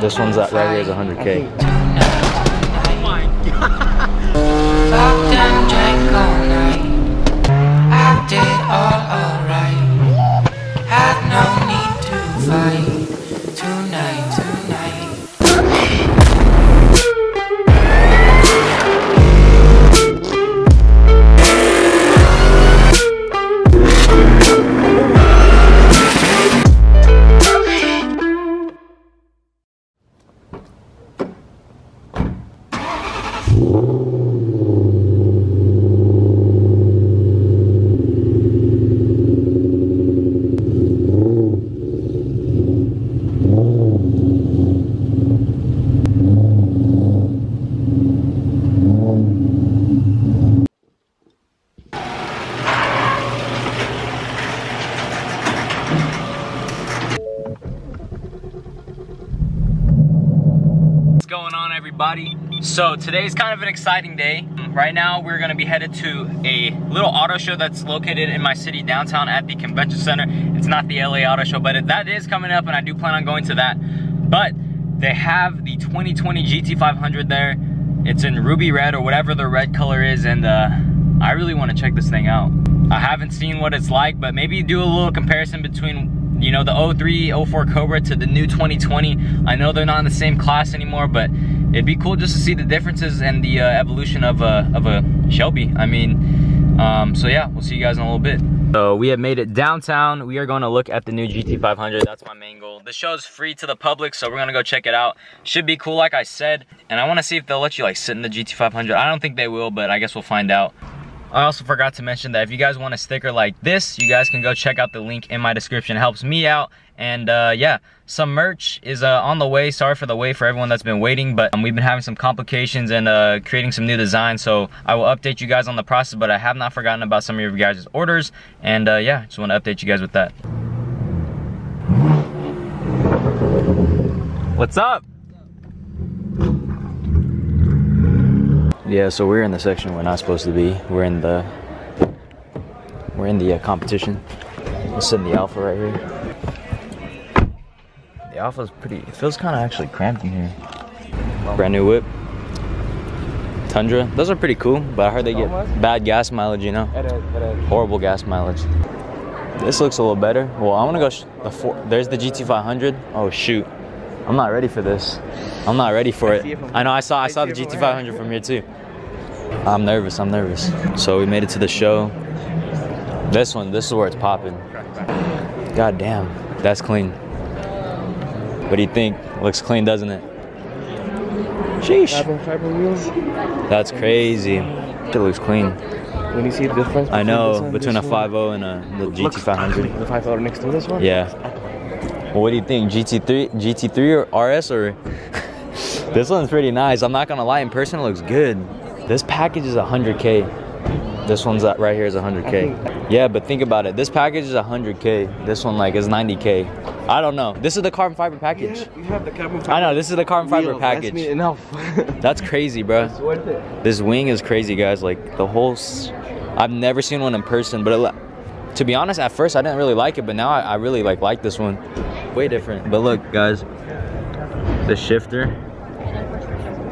This one's right here is 100K. Oh my god. Fucked and drank all night. Acted all alright. Had no need to fight. Tonight. What's going on, everybody? So today's kind of an exciting day. Right now we're gonna be headed to a little auto show that's located in my city downtown at the convention center. It's not the LA auto show, but that is coming up and I do plan on going to that. But they have the 2020 GT500 there. It's in ruby red or whatever the red color is, and I really want to check this thing out. I haven't seen what it's like, but maybe do a little comparison between, you know, the 03, 04 Cobra to the new 2020. I know they're not in the same class anymore, but it'd be cool just to see the differences and the evolution of a Shelby. I mean, so yeah, we'll see you guys in a little bit. So we have made it downtown. We are going to look at the new GT500. That's my main goal. The show is free to the public, so we're gonna go check it out. Should be cool, like I said. And I want to see if they'll let you like sit in the GT500. I don't think they will, but I guess we'll find out. I also forgot to mention that if you guys want a sticker like this, you guys can go check out the link in my description. It helps me out. And yeah, some merch is on the way. Sorry for the wait for everyone that's been waiting, but we've been having some complications and creating some new designs. So I will update you guys on the process, but I have not forgotten about some of your guys' orders. And yeah, just want to update you guys with that. What's up? Yeah, so we're in the section we're not supposed to be. We're in the competition. We're sitting in the Alpha right here. The Alpha's pretty, it feels kind of actually cramped in here. Brand new whip. Tundra. Those are pretty cool, but I heard they get bad gas mileage, you know? Horrible gas mileage. This looks a little better. Well, I want to go, there's the GT500. Oh shoot. I'm not ready for this. I'm not ready for it. I know, I saw the GT500 from here too. I'm nervous. So we made it to the show. This is where it's popping. God damn, that's clean. What do you think? Looks clean, doesn't it? Sheesh. Fiber wheels. That's crazy. It looks clean. When you see the difference, I know, between a 5.0 and the GT500. The 5.0 next to this one? Yeah. Well, what do you think? GT3 or RS or? This one's pretty nice. I'm not gonna lie, in person it looks good. This package is 100K. This one's right here is 100K. Yeah, but think about it. This package is 100K. This one like is 90K. I don't know. This is the carbon fiber package. Yeah, you have the carbon fiber. I know, this is the carbon fiber package. That's enough. That's crazy, bro. It's worth it. This wing is crazy, guys. Like the whole, I've never seen one in person, but to be honest, at first I didn't really like it, but now I really like this one. Way different. But look, guys, the shifter,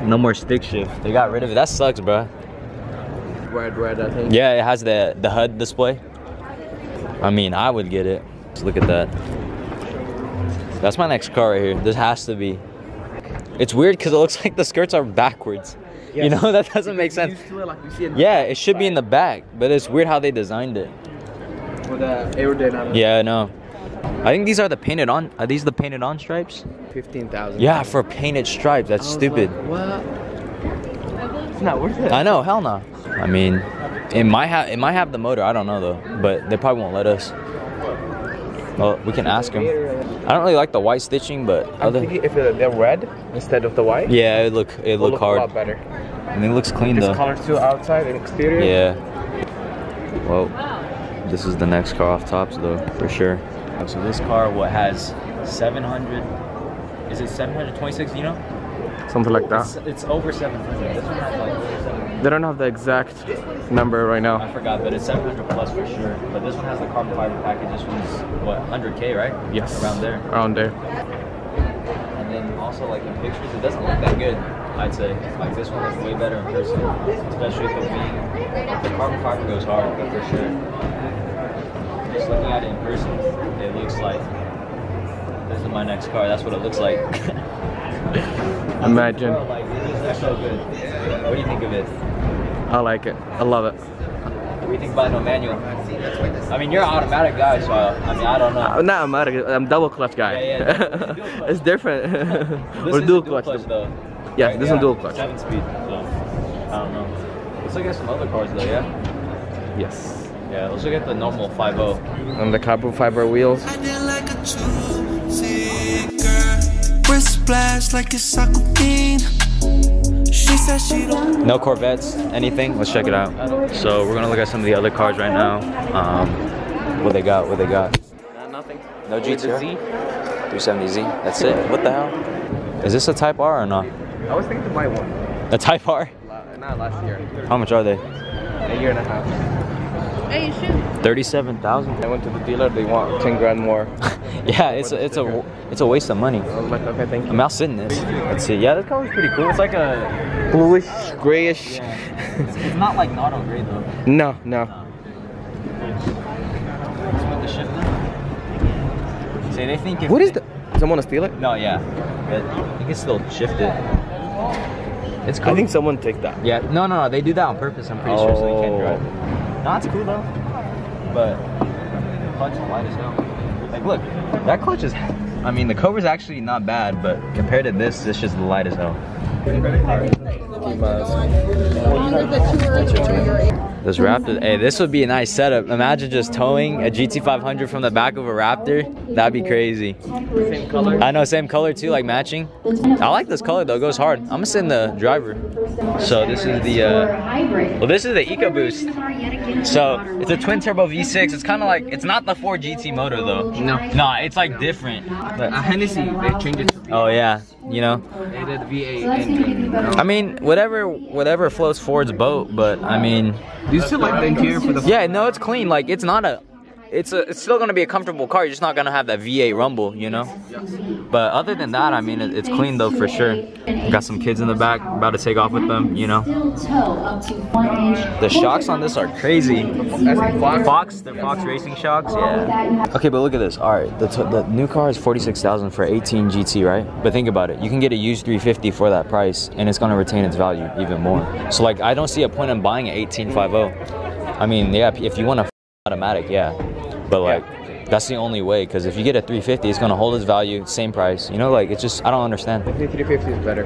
no more stick shift. They got rid of it. That sucks, bro. Red, I think. Yeah, it has the HUD display. I mean, I would get it. Let's look at that. That's my next car right here. This has to be. It's weird because it looks like the skirts are backwards. Yes. You know, that doesn't make sense. Yeah, it should be in the back, but it's weird how they designed it. For the aerodynamics. Yeah, I know. I think these are the painted on. Are these the painted on stripes? 15,000. Yeah, for painted stripes. That's stupid. Like, what? It's not worth it. I know, hell no. I mean, it might have the motor. I don't know though, but they probably won't let us. Well, we can ask them. I don't really like the white stitching, but I'm thinking if they're red instead of the white. Yeah, it look hard. A lot better. And it looks clean though. This color too, outside and exterior. Yeah. Well, this is the next car off tops though, for sure. So this car, what, has 700? Is it 726? You know? Something like that. It's over 700. This one has like over 700. They don't have the exact number right now. I forgot, but it's 700 plus for sure. But this one has the carbon fiber package. This one's what, 100K, right? Yes. Around there. Around there. And then also like in pictures, it doesn't look that good. I'd say like this one looks way better in person, especially with the wing. The carbon fiber goes hard, for sure. Just looking at it in person, it looks like this is my next car. That's what it looks like. Imagine. Like, it's so good. What do you think of it? I like it. I love it. What do you think about no manual? I mean, you're an automatic guy, so I mean, I don't know. I'm not automatic. I'm double clutch guy. Yeah. It's different. This Or is dual clutch though. Yeah, Right? this is dual clutch. 7-speed. So I don't know. Let's look at some other cars though. Yeah. Yes. Yeah. Let's look at the normal 5.0. And the carbon fiber wheels. Like a wrist splash like a soccer bean. She said she don't. No Corvettes, anything? Let's check it out. So we're gonna look at some of the other cars right now. What they got? What they got? Nothing. No GTR? Z. 370Z. That's it. What the hell? Is this a Type R or not? I was thinking to buy one. A Type R? Not last year. How much are they? A year and a half. Hey, you shoot. 37,000. I went to the dealer. They want 10 grand more. Yeah, it's a waste of money. I was like, okay, thank you. I'm out sitting this. Let's see. Yeah, this color's pretty cool. It's like a Bluish, grayish. It's not like Notto gray though. No, no. With the shifter. See, they think if What is the? Someone to steal it? No, yeah. You can still shift it. It's cool. I think someone took that. Yeah, no, they do that on purpose. I'm pretty sure so they can't drive. No, it's cool though. But clutch is light as hell. Like, look, that clutch is. I mean, the Cobra's actually not bad, but compared to this, it's just light as hell. This Raptor, hey, this would be a nice setup. Imagine just towing a GT500 from the back of a Raptor. That'd be crazy. Same color. I know, same color too, like matching. I like this color though, it goes hard. I'm gonna sit in the driver. So this is the, well, this is the EcoBoost. So it's a twin turbo V6. It's kind of like, it's not the 4 GT motor though. No. No, it's like different. Hennessy, they changed it to V8. Oh yeah, you know. They did V8 engine. You know? I mean, whatever floats Ford's boat, but I mean. Do you still like the interior for the? Yeah, no, it's clean. Like it's not a. It's still gonna be a comfortable car. You're just not gonna have that V8 rumble, you know. But other than that, I mean, it's clean though for sure. Got some kids in the back, about to take off with them, you know. The shocks on this are crazy. Fox, they're Fox racing shocks, yeah. Okay, but look at this. All right, the new car is 46,000 for 18 GT, right? But think about it. You can get a used 350 for that price, and it's gonna retain its value even more. So like, I don't see a point in buying an 1850. I mean, yeah, if you want a automatic, yeah. But like, that's the only way, because if you get a 350, it's gonna hold its value, same price. You know, like, it's just, I don't understand. I think 350 is better.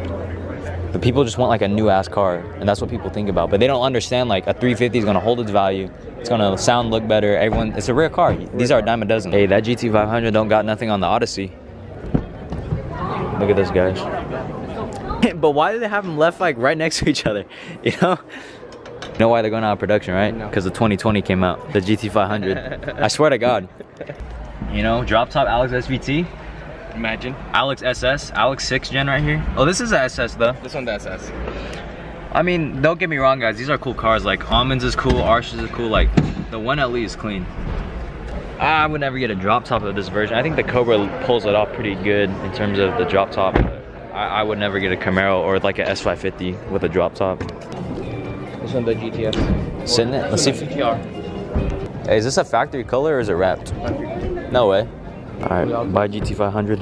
But people just want like a new ass car, and that's what people think about. But they don't understand like a 350 is gonna hold its value. It's gonna sound, look better. Everyone, it's a rare car. These are a dime a dozen. Hey, that GT500 don't got nothing on the Odyssey. Look at this, guys. But why do they have them left like right next to each other? You know? You know why they're going out of production, right? Because the 2020 came out, the GT500. I swear to God. You know, drop top Alex SVT. Imagine. Alex SS, Alex 6th gen right here. Oh, this is a SS though. This one, the SS. I mean, don't get me wrong, guys. These are cool cars. Like, Almonds is cool, Arshes is cool. Like, the 1LE is clean. I would never get a drop top of this version. I think the Cobra pulls it off pretty good in terms of the drop top. I would never get a Camaro or like a S550 with a drop top. This one, the GTS. Sit in it. Let's see. GTR. Hey, is this a factory color or is it wrapped? No way. All right, buy GT500.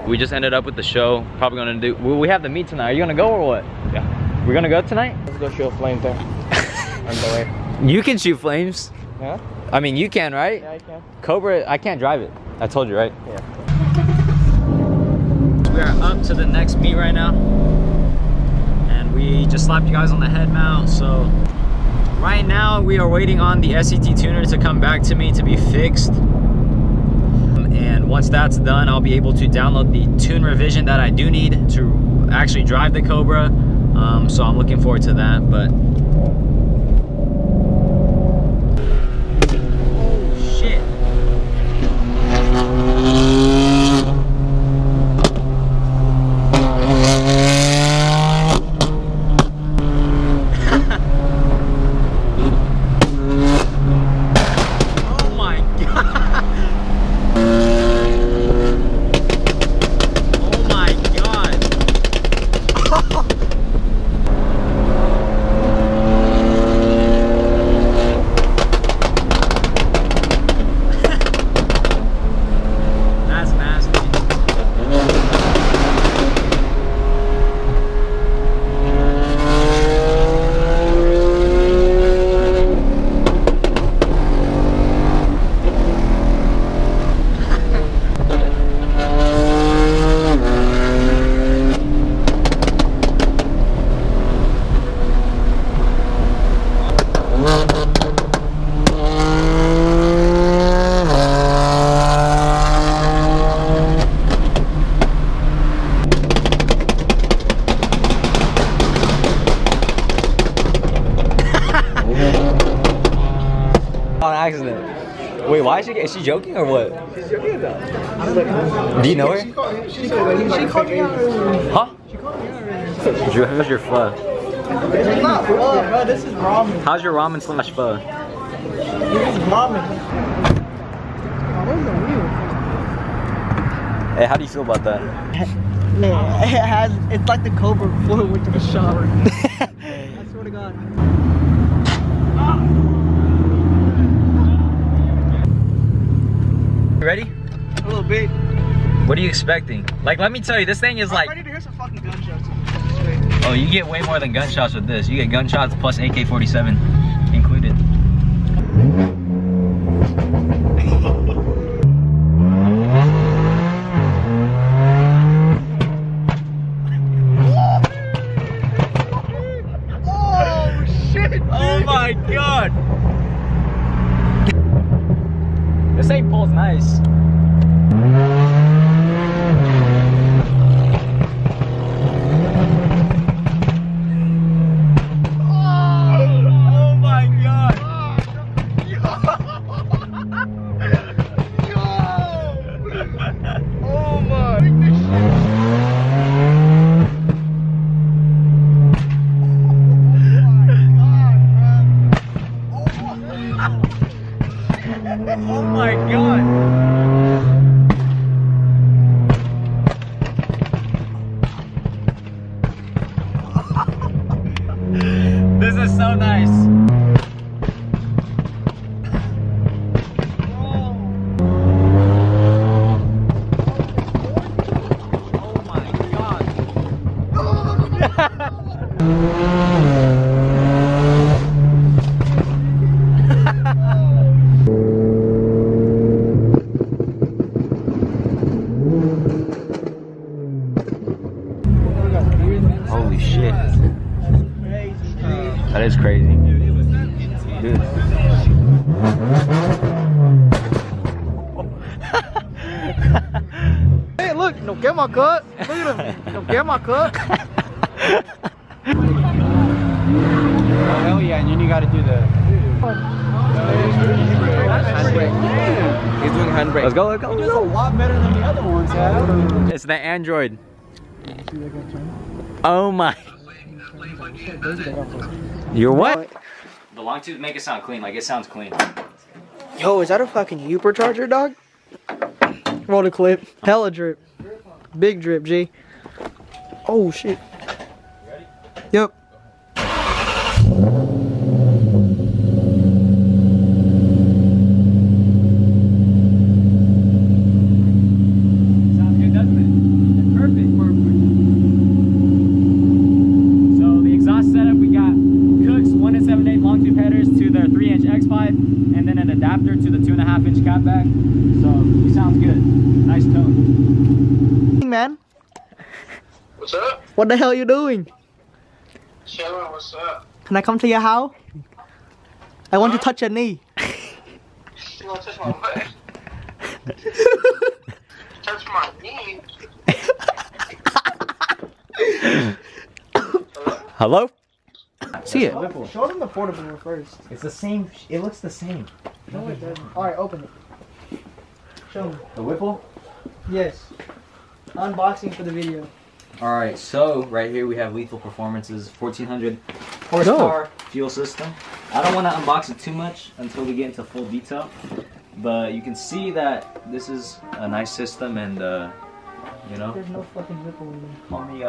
We just ended up with the show. Probably gonna do. We have the meet tonight. Are you gonna go or what? Yeah. We're gonna go tonight. Let's go shoot a flame there. On the way. You can shoot flames. Huh? I mean, you can, right? Yeah, I can. Cobra, I can't drive it. I told you, right? Yeah. We are up to the next meet right now. And we just slapped you guys on the head mount. So right now we are waiting on the SET tuner to come back to me to be fixed. And once that's done, I'll be able to download the tune revision that I do need to actually drive the Cobra. So I'm looking forward to that. But shit. Oh my god. accident. Wait, why is she joking or what? She's joking though. Do you know her? She called me out earlier. Huh? Drew, how's your pho? This is not pho, bro. This is ramen. How's your ramen slash pho? This is ramen. Hey, how do you feel about that? It's like the Cobra before it went to the shower. I swear to God. You ready? A little bit. What are you expecting? Like, let me tell you, this thing is like... I'm ready to hear some fucking gunshots. Oh, you get way more than gunshots with this. You get gunshots plus AK-47 included. Oh shit! Oh my god! This thing pulls nice. Oh my god! This is so nice. Oh my god. Holy shit. That is crazy. Dude. Hey, look, don't get my cut. Look at him. Don't get my cut. Oh, hell yeah, and then you gotta do the handbrake. He's doing handbrake. Let's go, let's go. It's a lot better than the other ones have. It's the Android. Oh my. You're what? The long tooth make it sound clean, like it sounds clean. Yo, is that a fucking supercharger, dog? Roll the clip. Hella drip. Big drip, G. Oh shit. Ready? Yep. Sounds good, doesn't it? Perfect, perfect. So the exhaust setup, we got Cook's 1 7/8 long tube headers to the 3-inch X pipe, and then an adapter to the 2.5-inch catback. So it sounds good. Nice tone. Man, What's up? what the hell you doing? Chillin', what's up? Can I come to your house? I want to touch your knee. You wanna touch my butt? Touch my knee? Hello? See it. Show them the portable one first. It's the same. It looks the same. No, it doesn't. Alright, open it. Show me. The Whipple? Yes. Unboxing for the video. Alright, so right here we have Lethal Performance's 1400 horsepower fuel system. I don't want to unbox it too much until we get into full detail, but you can see that this is a nice system, and you know, There's no fucking nipple in them. call me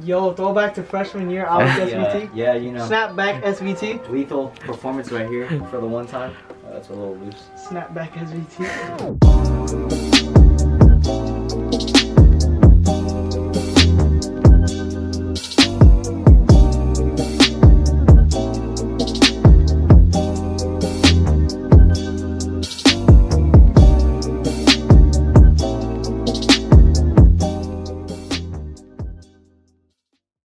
Yo, throwback to freshman year, I was SVT. yeah, you know, Snapback SVT. Lethal Performance right here for the one time. That's a little loose. Snapback SVT.